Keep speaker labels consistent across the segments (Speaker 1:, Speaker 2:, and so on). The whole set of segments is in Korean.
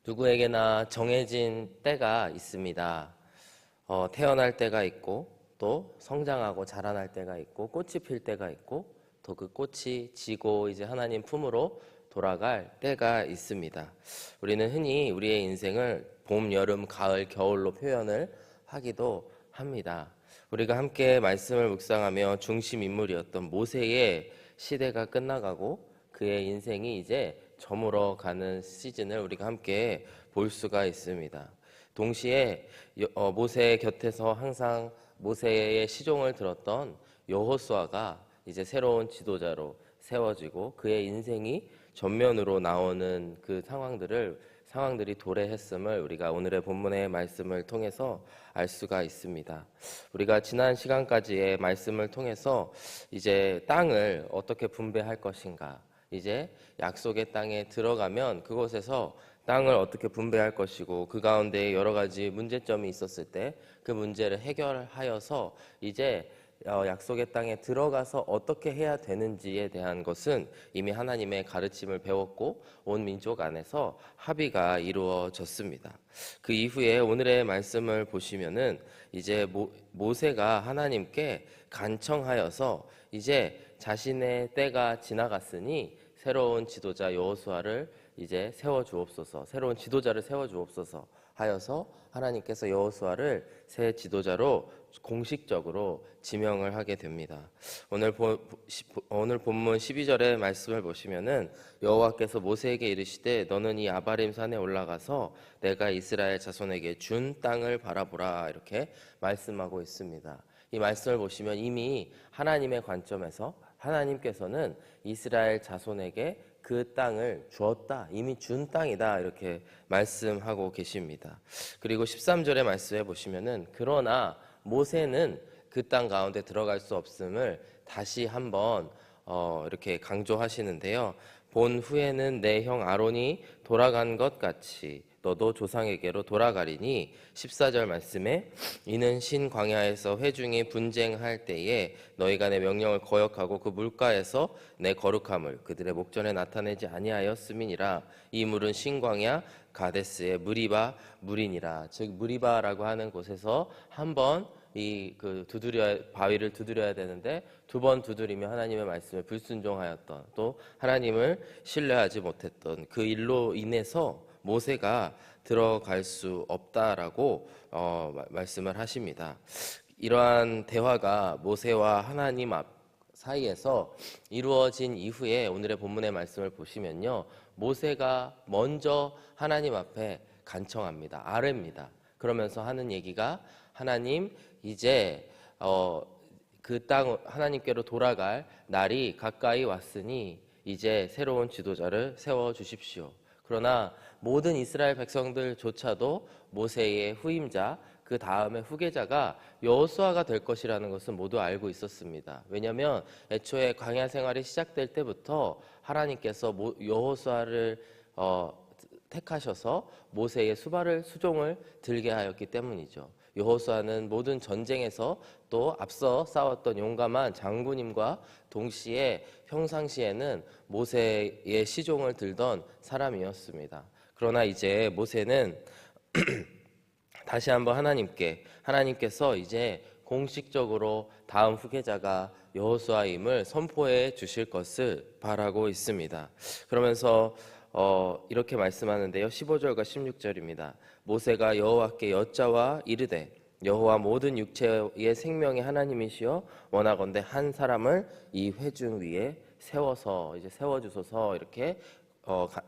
Speaker 1: 누구에게나 정해진 때가 있습니다. 태어날 때가 있고 또 성장하고 자라날 때가 있고 꽃이 필 때가 있고 또 그 꽃이 지고 이제 하나님 품으로 돌아갈 때가 있습니다. 우리는 흔히 우리의 인생을 봄, 여름, 가을, 겨울로 표현을 하기도 합니다. 우리가 함께 말씀을 묵상하며 중심 인물이었던 모세의 시대가 끝나가고 그의 인생이 이제 저물어 가는 시즌을 우리가 함께 볼 수가 있습니다. 동시에 모세 곁에서 항상 모세의 시종을 들었던 여호수아가 이제 새로운 지도자로 세워지고 그의 인생이 전면으로 나오는 그 상황들이 도래했음을 우리가 오늘의 본문의 말씀을 통해서 알 수가 있습니다. 우리가 지난 시간까지의 말씀을 통해서 이제 땅을 어떻게 분배할 것인가, 이제 약속의 땅에 들어가면 그곳에서 땅을 어떻게 분배할 것이고 그 가운데 여러 가지 문제점이 있었을 때 그 문제를 해결하여서 이제 약속의 땅에 들어가서 어떻게 해야 되는지에 대한 것은 이미 하나님의 가르침을 배웠고 온 민족 안에서 합의가 이루어졌습니다. 그 이후에 오늘의 말씀을 보시면은 이제 모세가 하나님께 간청하여서 이제 자신의 때가 지나갔으니 새로운 지도자 여호수아를 이제 세워 주옵소서, 새로운 지도자를 세워 주옵소서 하여서 하나님께서 여호수아를 새 지도자로 공식적으로 지명을 하게 됩니다. 오늘 본문 12절의 말씀을 보시면은 여호와께서 모세에게 이르시되 너는 이 아바림 산에 올라가서 내가 이스라엘 자손에게 준 땅을 바라보라, 이렇게 말씀하고 있습니다. 이 말씀을 보시면 이미 하나님의 관점에서 하나님께서는 이스라엘 자손에게 그 땅을 주었다, 이미 준 땅이다, 이렇게 말씀하고 계십니다. 그리고 13절의 말씀에 보시면은 그러나 모세는 그 땅 가운데 들어갈 수 없음을 다시 한번 이렇게 강조하시는데요. 본 후에는 내 형 아론이 돌아간 것 같이 너도 조상에게로 돌아가리니 14절 말씀에 이는 신 광야에서 회중이 분쟁할 때에 너희가 내 명령을 거역하고 그 물가에서 내 거룩함을 그들의 목전에 나타내지 아니하였음이니라. 이 물은 신 광야 가데스의 무리바 물이니라. 즉 무리바라고 하는 곳에서 한번 바위를 두드려야 되는데 두 번 두드리며 하나님의 말씀에 불순종하였던, 또 하나님을 신뢰하지 못했던 그 일로 인해서 모세가 들어갈 수 없다라고 말씀을 하십니다. 이러한 대화가 모세와 하나님 사이에서 이루어진 이후에 오늘의 본문의 말씀을 보시면요, 모세가 먼저 하나님 앞에 간청합니다. 아뢰입니다. 그러면서 하는 얘기가 하나님, 이제 그 땅 하나님께로 돌아갈 날이 가까이 왔으니 이제 새로운 지도자를 세워 주십시오. 그러나 모든 이스라엘 백성들조차도 모세의 후임자, 그 다음에 후계자가 여호수아가 될 것이라는 것은 모두 알고 있었습니다. 왜냐하면 애초에 광야 생활이 시작될 때부터 하나님께서 여호수아를 택하셔서 모세의 수종을 들게 하였기 때문이죠. 여호수아는 모든 전쟁에서 또 앞서 싸웠던 용감한 장군님과 동시에 평상시에는 모세의 시종을 들던 사람이었습니다. 그러나 이제 모세는 다시 한번 하나님께서 이제 공식적으로 다음 후계자가 여호수아임을 선포해 주실 것을 바라고 있습니다. 그러면서 이렇게 말씀하는데요. 15절과 16절입니다. 모세가 여호와께 여짜와 이르되 여호와 모든 육체의 생명의 하나님이시여 원하건대 한 사람을 이 회중 위에 세워주소서, 이렇게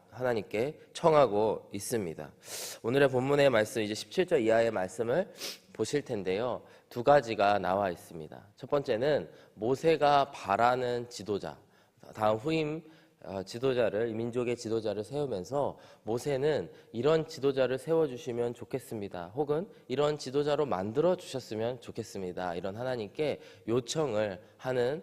Speaker 1: 하나님께 청하고 있습니다. 오늘의 본문의 말씀, 이제 17절 이하의 말씀을 보실 텐데요. 두 가지가 나와 있습니다. 첫 번째는 모세가 바라는 지도자, 다음 후임 지도자를, 민족의 지도자를 세우면서 모세는 이런 지도자를 세워주시면 좋겠습니다, 혹은 이런 지도자로 만들어 주셨으면 좋겠습니다, 이런 하나님께 요청을 하는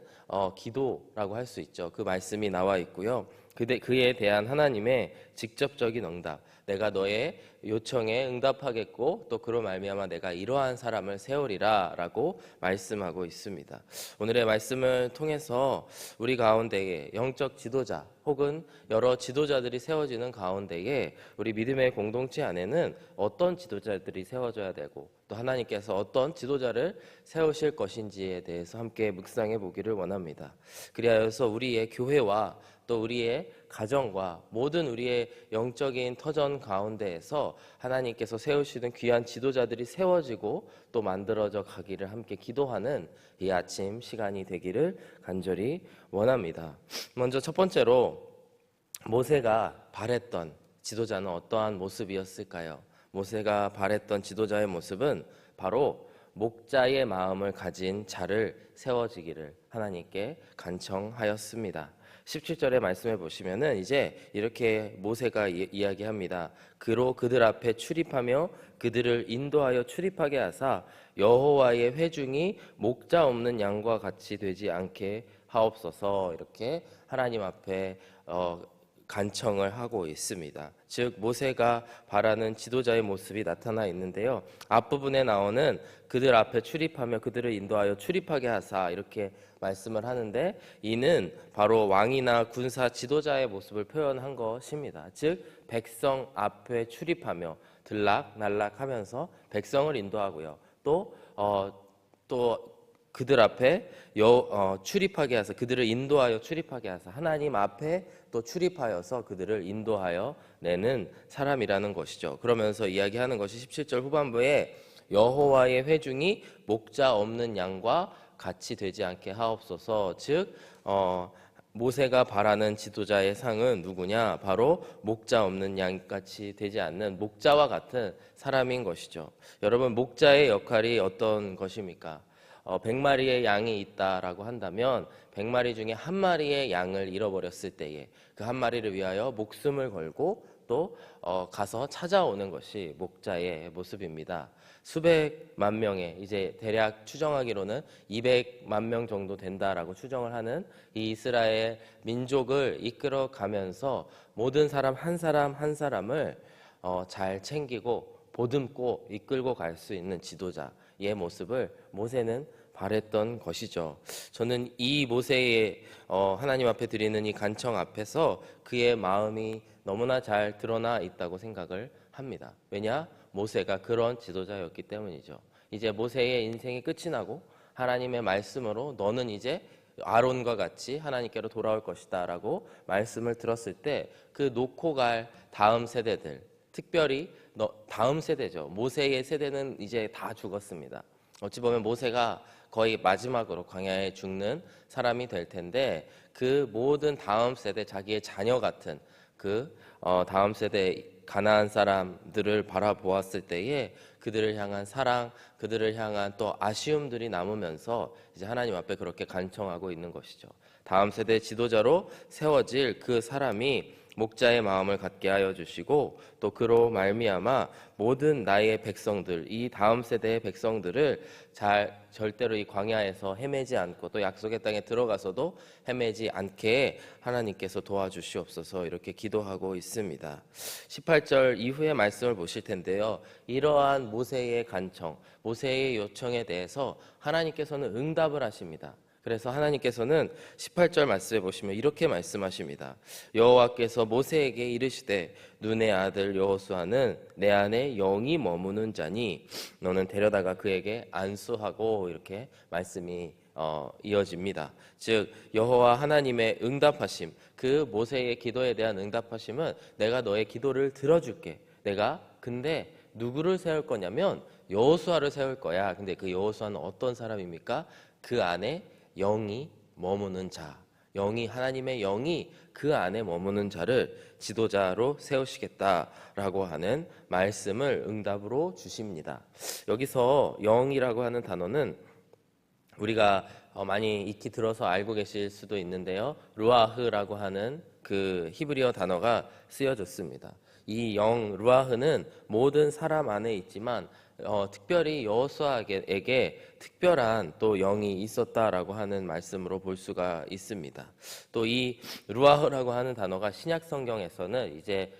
Speaker 1: 기도라고 할 수 있죠. 그 말씀이 나와 있고요. 그에 대한 하나님의 직접적인 응답, 내가 너의 요청에 응답하겠고 또 그로 말미암아 내가 이러한 사람을 세우리라 라고 말씀하고 있습니다. 오늘의 말씀을 통해서 우리 가운데에 영적 지도자 혹은 여러 지도자들이 세워지는 가운데에 우리 믿음의 공동체 안에는 어떤 지도자들이 세워져야 되고 또 하나님께서 어떤 지도자를 세우실 것인지에 대해서 함께 묵상해 보기를 원합니다. 그리하여서 우리의 교회와 또 우리의 가정과 모든 우리의 영적인 터전 가운데에서 하나님께서 세우시는 귀한 지도자들이 세워지고 또 만들어져 가기를 함께 기도하는 이 아침 시간이 되기를 간절히 원합니다. 먼저 첫 번째로 모세가 바랬던 지도자는 어떠한 모습이었을까요? 모세가 바랬던 지도자의 모습은 바로 목자의 마음을 가진 자를 세워지기를 하나님께 간청하였습니다. 17절의 말씀에 보시면은 이제 이렇게 모세가 이야기합니다. 그로 그들 앞에 출입하며 그들을 인도하여 출입하게 하사 여호와의 회중이 목자 없는 양과 같이 되지 않게 하옵소서. 이렇게 하나님 앞에 간청을 하고 있습니다. 즉 모세가 바라는 지도자의 모습이 나타나 있는데요. 앞부분에 나오는 그들 앞에 출입하며 그들을 인도하여 출입하게 하사 이렇게 말씀을 하는데 이는 바로 왕이나 군사 지도자의 모습을 표현한 것입니다. 즉 백성 앞에 출입하며 들락날락하면서 백성을 인도하고요. 또 그들 앞에 출입하게 하사 그들을 인도하여 출입하게 하사 하나님 앞에 또 출입하여서 그들을 인도하여 내는 사람이라는 것이죠. 그러면서 이야기하는 것이 17절 후반부에 여호와의 회중이 목자 없는 양과 같이 되지 않게 하옵소서. 즉 모세가 바라는 지도자의 상은 누구냐? 바로 목자 없는 양같이 되지 않는 목자와 같은 사람인 것이죠. 여러분 목자의 역할이 어떤 것입니까? 100마리의 양이 있다라고 한다면 100마리 중에 한 마리의 양을 잃어버렸을 때에 그 한 마리를 위하여 목숨을 걸고 또 가서 찾아오는 것이 목자의 모습입니다. 수백만 명의 이제 대략 추정하기로는 200만 명 정도 된다라고 추정을 하는 이 이스라엘 민족을 이끌어 가면서 모든 사람 한 사람을 잘 챙기고 보듬고 이끌고 갈 수 있는 지도자의 모습을 모세는 바랬던 것이죠. 저는 이 모세의 하나님 앞에 드리는 이 간청 앞에서 그의 마음이 너무나 잘 드러나 있다고 생각을 합니다. 왜냐? 모세가 그런 지도자였기 때문이죠. 이제 모세의 인생이 끝이 나고 하나님의 말씀으로 너는 이제 아론과 같이 하나님께로 돌아올 것이다 라고 말씀을 들었을 때 그 놓고 갈 다음 세대들, 특별히 다음 세대죠. 모세의 세대는 이제 다 죽었습니다. 어찌 보면 모세가 거의 마지막으로 광야에 죽는 사람이 될 텐데 그 모든 다음 세대 자기의 자녀 같은 그 다음 세대 가나안 사람들을 바라보았을 때에 그들을 향한 사랑, 그들을 향한 또 아쉬움들이 남으면서 이제 하나님 앞에 그렇게 간청하고 있는 것이죠. 다음 세대 지도자로 세워질 그 사람이 목자의 마음을 갖게 하여 주시고 또 그로 말미암아 모든 나의 백성들, 이 다음 세대의 백성들을 절대로 이 광야에서 헤매지 않고 또 약속의 땅에 들어가서도 헤매지 않게 하나님께서 도와주시옵소서 이렇게 기도하고 있습니다. 18절 이후의 말씀을 보실 텐데요. 이러한 모세의 간청, 모세의 요청에 대해서 하나님께서는 응답을 하십니다. 그래서 하나님께서는 18절 말씀에 보시면 이렇게 말씀하십니다. 여호와께서 모세에게 이르시되 눈의 아들 여호수아는 내 안에 영이 머무는 자니 너는 데려다가 그에게 안수하고 이렇게 말씀이 이어집니다. 즉 여호와 하나님의 응답하심, 그 모세의 기도에 대한 응답하심은 내가 너의 기도를 들어줄게. 내가 근데 누구를 세울 거냐면 여호수아를 세울 거야. 근데 그 여호수아는 어떤 사람입니까? 그 안에 영이 머무는 자, 하나님의 영이 그 안에 머무는 자를 지도자로 세우시겠다라고 하는 말씀을 응답으로 주십니다. 여기서 영이라고 하는 단어는 우리가 많이 익히 들어서 알고 계실 수도 있는데요. 루아흐라고 하는 그 히브리어 단어가 쓰여졌습니다. 이 영 루아흐는 모든 사람 안에 있지만 특별히 여호수아에게 특별한 또 영이 있었다라고 하는 말씀으로 볼 수가 있습니다. 또 이 루아흐라고 하는 단어가 신약 성경에서는 이제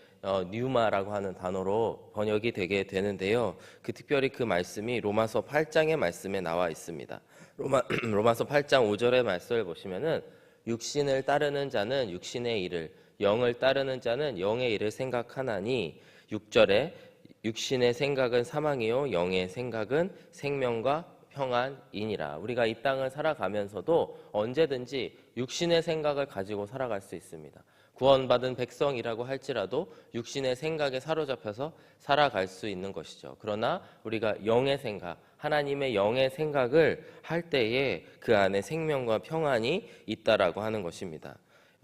Speaker 1: 뉴마라고 하는 단어로 번역이 되게 되는데요. 특별히 그 말씀이 로마서 8장의 말씀에 나와 있습니다. 로마서 8장 5절의 말씀을 보시면은 육신을 따르는 자는 육신의 일을, 영을 따르는 자는 영의 일을 생각하나니, 6절에 육신의 생각은 사망이요 영의 생각은 생명과 평안이니라. 우리가 이 땅을 살아가면서도 언제든지 육신의 생각을 가지고 살아갈 수 있습니다. 구원받은 백성이라고 할지라도 육신의 생각에 사로잡혀서 살아갈 수 있는 것이죠. 그러나 우리가 영의 생각, 하나님의 영의 생각을 할 때에 그 안에 생명과 평안이 있다라고 하는 것입니다.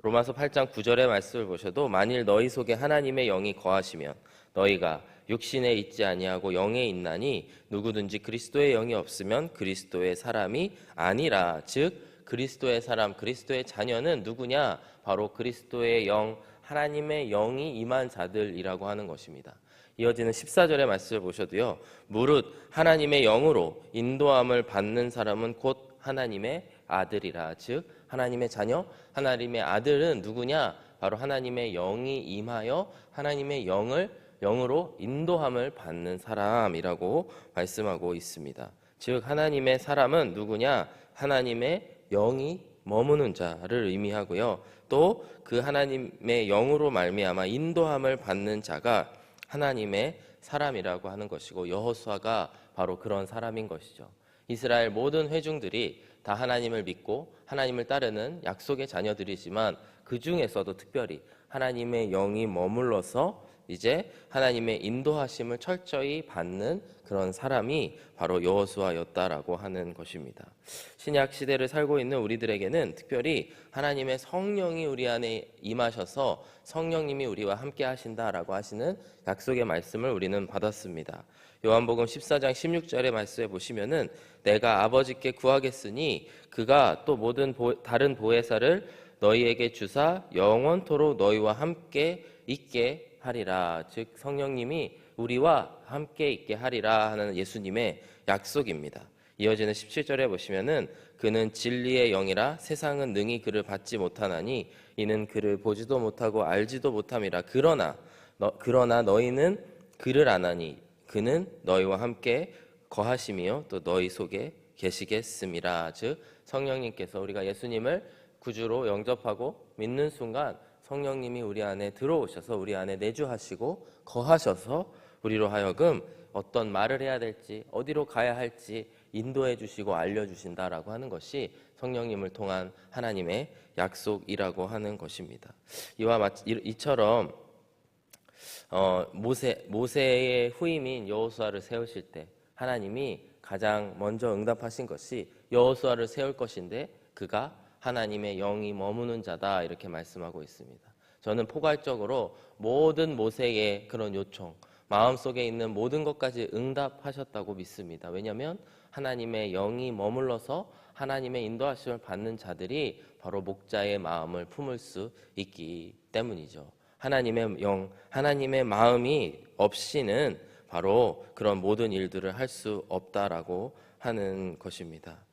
Speaker 1: 로마서 8장 9절의 말씀을 보셔도 만일 너희 속에 하나님의 영이 거하시면 너희가 육신에 있지 아니하고 영에 있나니 누구든지 그리스도의 영이 없으면 그리스도의 사람이 아니라. 즉 그리스도의 사람, 그리스도의 자녀는 누구냐? 바로 그리스도의 영, 하나님의 영이 임한 자들이라고 하는 것입니다. 이어지는 14절의 말씀을 보셔도요, 무릇 하나님의 영으로 인도함을 받는 사람은 곧 하나님의 아들이라. 즉 하나님의 자녀, 하나님의 아들은 누구냐? 바로 하나님의 영이 임하여 하나님의 영으로 인도함을 받는 사람이라고 말씀하고 있습니다. 즉 하나님의 사람은 누구냐? 하나님의 영이 머무는 자를 의미하고요. 또 그 하나님의 영으로 말미암아 인도함을 받는 자가 하나님의 사람이라고 하는 것이고, 여호수아가 바로 그런 사람인 것이죠. 이스라엘 모든 회중들이 다 하나님을 믿고 하나님을 따르는 약속의 자녀들이지만 그 중에서도 특별히 하나님의 영이 머물러서 이제 하나님의 인도하심을 철저히 받는 그런 사람이 바로 여호수아였다라고 하는 것입니다. 신약 시대를 살고 있는 우리들에게는 특별히 하나님의 성령이 우리 안에 임하셔서 성령님이 우리와 함께 하신다라고 하시는 약속의 말씀을 우리는 받았습니다. 요한복음 14장 16절의 말씀에 보시면은 내가 아버지께 구하겠으니 그가 또 모든 다른 보혜사를 너희에게 주사 영원토록 너희와 함께 있게 하리라. 즉 성령님이 우리와 함께 있게 하리라 하는 예수님의 약속입니다. 이어지는 17절에 보시면은 그는 진리의 영이라 세상은 능히 그를 받지 못하나니 이는 그를 보지도 못하고 알지도 못함이라. 그러나 너희는 그를 아나니 그는 너희와 함께 거하심이요 또 너희 속에 계시겠음이라. 즉 성령님께서 우리가 예수님을 구주로 영접하고 믿는 순간 성령님이 우리 안에 들어오셔서 우리 안에 내주하시고 거하셔서 우리로 하여금 어떤 말을 해야 될지 어디로 가야 할지 인도해 주시고 알려주신다라고 하는 것이 성령님을 통한 하나님의 약속이라고 하는 것입니다. 이처럼 모세의 후임인 여호수아를 세우실 때 하나님이 가장 먼저 응답하신 것이 여호수아를 세울 것인데 그가 하나님의 영이 머무는 자다 이렇게 말씀하고 있습니다. 저는 포괄적으로 모든 모세의 그런 요청, 마음속에 있는 모든 것까지 응답하셨다고 믿습니다. 왜냐하면 하나님의 영이 머물러서 하나님의 인도하심을 받는 자들이 바로 목자의 마음을 품을 수 있기 때문이죠. 하나님의 영, 하나님의 마음이 없이는 바로 그런 모든 일들을 할 수 없다라고 하는 것입니다.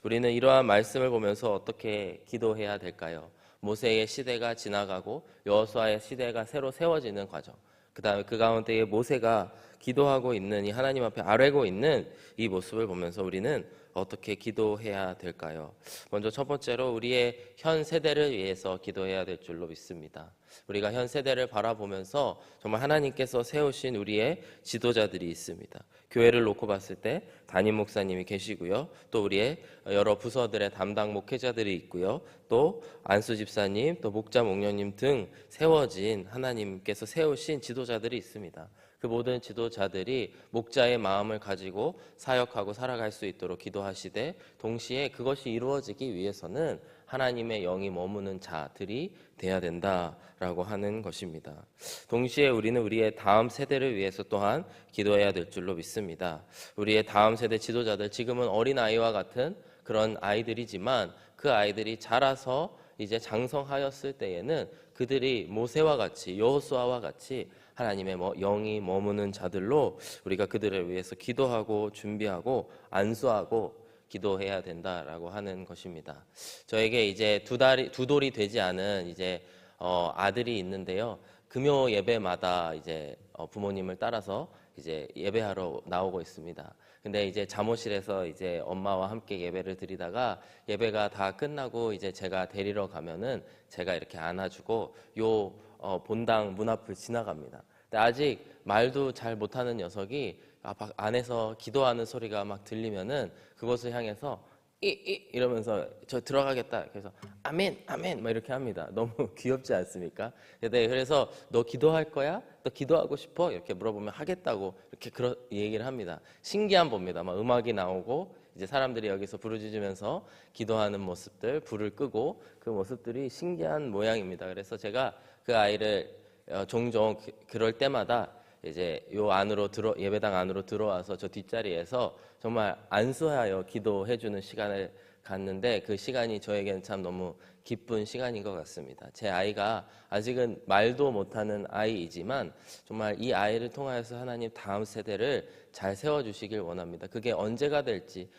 Speaker 1: 우리는 이러한 말씀을 보면서 어떻게 기도해야 될까요? 모세의 시대가 지나가고 여호수아의 시대가 새로 세워지는 과정, 그 다음에 그 가운데에 모세가 기도하고 있는 이 하나님 앞에 아뢰고 있는 이 모습을 보면서 우리는 어떻게 기도해야 될까요? 먼저 첫 번째로 우리의 현 세대를 위해서 기도해야 될 줄로 믿습니다. 우리가 현 세대를 바라보면서 정말 하나님께서 세우신 우리의 지도자들이 있습니다. 교회를 놓고 봤을 때 담임 목사님이 계시고요. 또 우리의 여러 부서들의 담당 목회자들이 있고요. 또 안수 집사님, 또 목자 목녀님 등 세워진 하나님께서 세우신 지도자들이 있습니다. 그 모든 지도자들이 목자의 마음을 가지고 사역하고 살아갈 수 있도록 기도하시되 동시에 그것이 이루어지기 위해서는 하나님의 영이 머무는 자들이 돼야 된다라고 하는 것입니다. 동시에 우리는 우리의 다음 세대를 위해서 또한 기도해야 될 줄로 믿습니다. 우리의 다음 세대 지도자들, 지금은 어린아이와 같은 그런 아이들이지만 그 아이들이 자라서 이제 장성하였을 때에는 그들이 모세와 같이 여호수아와 같이 하나님의 영이 머무는 자들로 우리가 그들을 위해서 기도하고 준비하고 안수하고 기도해야 된다라고 하는 것입니다. 저에게 이제 두 돌이 되지 않은 이제 아들이 있는데요. 금요 예배마다 이제 부모님을 따라서 이제 예배하러 나오고 있습니다. 근데 이제 잠옷실에서 이제 엄마와 함께 예배를 드리다가 예배가 다 끝나고 이제 제가 데리러 가면은 제가 이렇게 안아주고 요 본당 문 앞을 지나갑니다. 근데 아직 말도 잘 못하는 녀석이 안에서 기도하는 소리가 막 들리면은 그것을 향해서 이러면서 저 들어가겠다. 그래서 아멘, 아멘 막 이렇게 합니다. 너무 귀엽지 않습니까? 네, 그래서 너 기도할 거야? 너 기도하고 싶어? 이렇게 물어보면 하겠다고 이렇게 얘기를 합니다. 신기한 법입니다. 막 음악이 나오고 이제 사람들이 여기서 부르짖으면서 기도하는 모습들, 불을 끄고 그 모습들이 신기한 모양입니다. 그래서 제가 그 아이를 종종 그럴 때마다 이제 예배당 안으로 들어와서 저 뒷자리에서 정말 안수하여 기도해주는 시간을 갖는데 그 시간이 저에게는 참 너무 기쁜 시간인 것 같습니다. 제 아이가 아직은 말도 못하는 아이이지만 정말 이 아이를 통하여서 하나님 다음 세대를 잘 세워주시길 원합니다. 그게 언제가 될지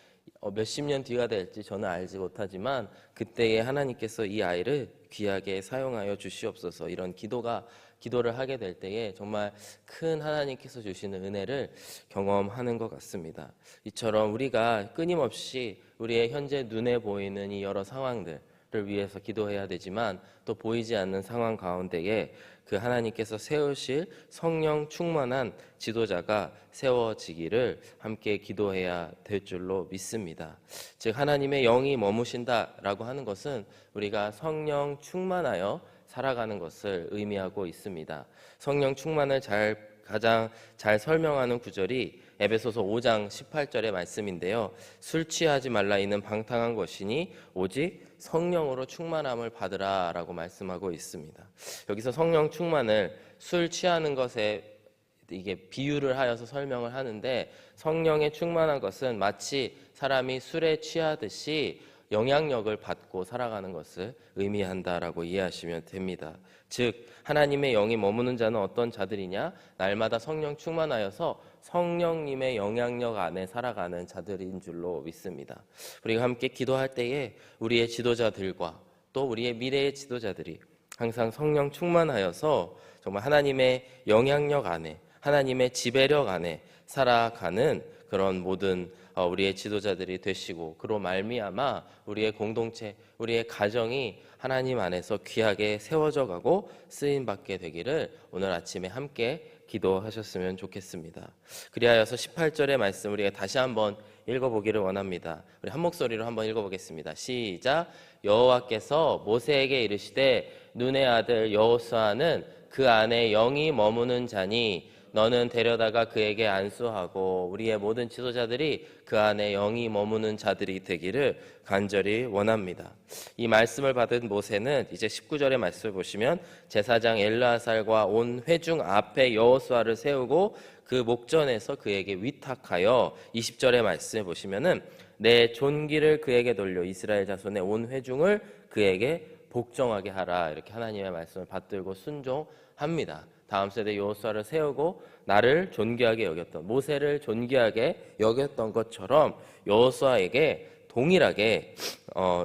Speaker 1: 몇십 년 뒤가 될지 저는 알지 못하지만 그때에 하나님께서 이 아이를 귀하게 사용하여 주시옵소서. 이런 기도를 하게 될 때에 정말 큰 하나님께서 주시는 은혜를 경험하는 것 같습니다. 이처럼 우리가 끊임없이 우리의 현재 눈에 보이는 이 여러 상황들을 위해서 기도해야 되지만 또 보이지 않는 상황 가운데에 그 하나님께서 세우실 성령 충만한 지도자가 세워지기를 함께 기도해야 될 줄로 믿습니다. 즉 하나님의 영이 머무신다라고 하는 것은 우리가 성령 충만하여 살아가는 것을 의미하고 있습니다. 성령 충만을 가장 잘 설명하는 구절이 에베소서 5장 18절의 말씀인데요. 술 취하지 말라 이는 방탕한 것이니 오직 성령으로 충만함을 받으라라고 말씀하고 있습니다. 여기서 성령 충만을 술 취하는 것에 이게 비유를 하여서 설명을 하는데 성령에 충만한 것은 마치 사람이 술에 취하듯이 영향력을 받고 살아가는 것을 의미한다라고 이해하시면 됩니다. 즉 하나님의 영이 머무는 자는 어떤 자들이냐? 날마다 성령 충만하여서 성령님의 영향력 안에 살아가는 자들인 줄로 믿습니다. 우리가 함께 기도할 때에 우리의 지도자들과 또 우리의 미래의 지도자들이 항상 성령 충만하여서 정말 하나님의 영향력 안에 하나님의 지배력 안에 살아가는 그런 모든 우리의 지도자들이 되시고 그로 말미암아 우리의 공동체, 우리의 가정이 하나님 안에서 귀하게 세워져 가고 쓰임 받게 되기를 오늘 아침에 함께 기도하셨으면 좋겠습니다. 그리하여서 18절의 말씀 우리가 다시 한번 읽어보기를 원합니다. 우리 한 목소리로 한번 읽어보겠습니다. 시작. 여호와께서 모세에게 이르시되 눈의 아들 여호수아는 그 안에 영이 머무는 자니 너는 데려다가 그에게 안수하고 우리의 모든 지도자들이 그 안에 영이 머무는 자들이 되기를 간절히 원합니다. 이 말씀을 받은 모세는 이제 19절의 말씀을 보시면 제사장 엘르아살과 온 회중 앞에 여호수아를 세우고 그 목전에서 그에게 위탁하여 20절의 말씀을 보시면은 내 존귀를 그에게 돌려 이스라엘 자손의 온 회중을 그에게 복종하게 하라 이렇게 하나님의 말씀을 받들고 순종합니다. 다음 세대 여호수아를 세우고 나를 존귀하게 여겼던 모세를 존귀하게 여겼던 것처럼 여호수아에게 동일하게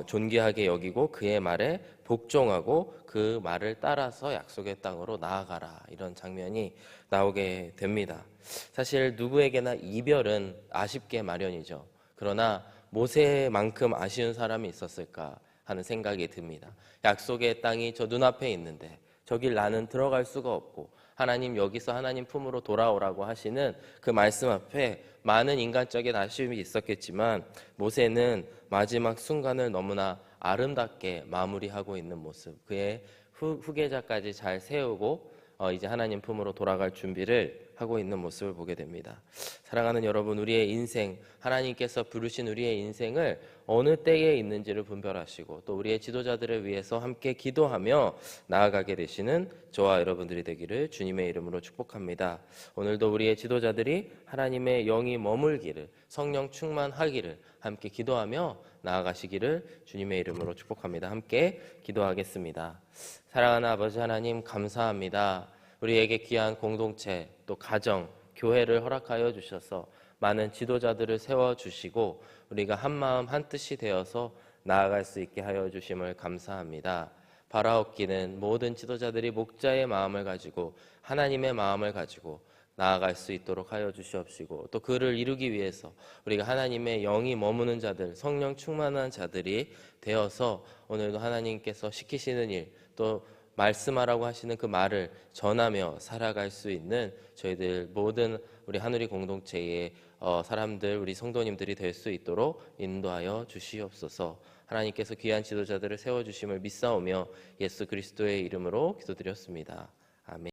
Speaker 1: 존귀하게 여기고 그의 말에 복종하고 그 말을 따라서 약속의 땅으로 나아가라 이런 장면이 나오게 됩니다. 사실 누구에게나 이별은 아쉽게 마련이죠. 그러나 모세만큼 아쉬운 사람이 있었을까 하는 생각이 듭니다. 약속의 땅이 저 눈앞에 있는데 저길 나는 들어갈 수가 없고 하나님 여기서 하나님 품으로 돌아오라고 하시는 그 말씀 앞에 많은 인간적인 아쉬움이 있었겠지만 모세는 마지막 순간을 너무나 아름답게 마무리하고 있는 모습 그의 후계자까지 잘 세우고 이제 하나님 품으로 돌아갈 준비를 하고 있는 모습을 보게 됩니다. 사랑하는 여러분, 우리의 인생, 하나님께서 부르신 우리의 인생을 어느 때에 있는지를 분별하시고 또 우리의 지도자들을 위해서 함께 기도하며 나아가게 되시는 저와 여러분들이 되기를 주님의 이름으로 축복합니다. 오늘도 우리의 지도자들이 하나님의 영이 머물기를, 성령 충만하기를 함께 기도하며 나아가시기를 주님의 이름으로 축복합니다. 함께 기도하겠습니다. 사랑하는 아버지 하나님, 감사합니다. 우리에게 귀한 공동체, 또 가정, 교회를 허락하여 주셔서 많은 지도자들을 세워주시고 우리가 한마음 한뜻이 되어서 나아갈 수 있게 하여 주심을 감사합니다. 바라옵기는 모든 지도자들이 목자의 마음을 가지고 하나님의 마음을 가지고 나아갈 수 있도록 하여 주시옵시고 또 그를 이루기 위해서 우리가 하나님의 영이 머무는 자들, 성령 충만한 자들이 되어서 오늘도 하나님께서 시키시는 일, 또 말씀하라고 하시는 그 말을 전하며 살아갈 수 있는 저희들 모든 우리 한우리 공동체의 사람들, 우리 성도님들이 될 수 있도록 인도하여 주시옵소서. 하나님께서 귀한 지도자들을 세워주심을 믿사오며 예수 그리스도의 이름으로 기도드렸습니다.